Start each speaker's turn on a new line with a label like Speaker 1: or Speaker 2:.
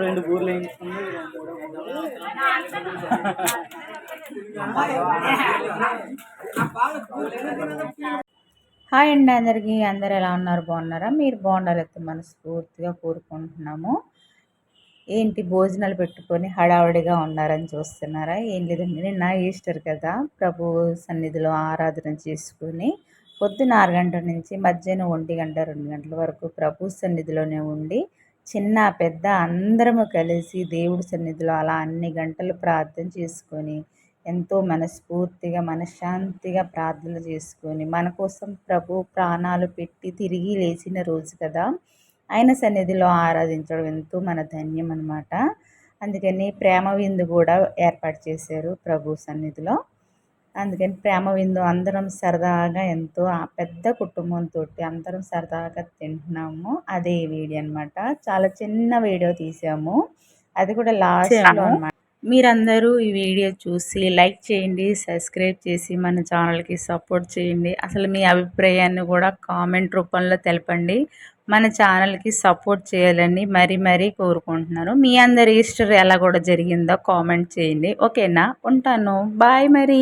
Speaker 1: రెండు బూర్లు వేయించుకుంది.
Speaker 2: హాయ్ అండి అందరికీ. అందరు ఎలా ఉన్నారు? బాగున్నారా? మీరు బాగుండాలైతే మనస్ఫూర్తిగా కోరుకుంటున్నాము. ఏంటి భోజనాలు పెట్టుకొని హడావుడిగా ఉన్నారని చూస్తున్నారా? ఏం లేదండి, నిన్న ఈస్టర్ కదా, ప్రభు సన్నిధిలో ఆరాధన చేసుకుని పొద్దున 6 గంటల నుంచి మధ్యాహ్నం 1 గంట 2 గంటల వరకు ప్రభు సన్నిధిలోనే ఉండి చిన్న పెద్ద అందరము కలిసి దేవుడి సన్నిధిలో అలా అన్ని గంటలు ప్రార్థన చేసుకొని ఎంతో మనస్ఫూర్తిగా మనశ్శాంతిగా ప్రార్థనలు చేసుకొని మన కోసం ప్రభు ప్రాణాలు పెట్టి తిరిగి లేచిన రోజు కదా, ఆయన సన్నిధిలో ఆరాధించడం ఎంతో మన ధన్యం అన్నమాట. అందుకని ప్రేమ విందు కూడా ఏర్పాటు చేశారు ప్రభు సన్నిధిలో. అందుకని ప్రేమ విందు అందరం సరదాగా ఎంతో పెద్ద కుటుంబంతో అందరం సరదాగా తింటున్నాము. అదే వీడియో అనమాట. చాలా చిన్న వీడియో తీసాము, అది కూడా లాస్ట్లో అనమాట. మీరందరూ ఈ వీడియో చూసి లైక్ చేయండి, సబ్స్క్రైబ్ చేసి మన ఛానల్కి సపోర్ట్ చేయండి. అసలు మీ అభిప్రాయాన్ని కూడా కామెంట్ రూపంలో తెలపండి. మన ఛానల్కి సపోర్ట్ చేయాలని మరీ కోరుకుంటున్నాను. మీ అందరి ఈస్టర్ ఎలా కూడా జరిగిందో కామెంట్ చేయండి. ఓకేనా? ఉంటాను. బాయ్ మరి.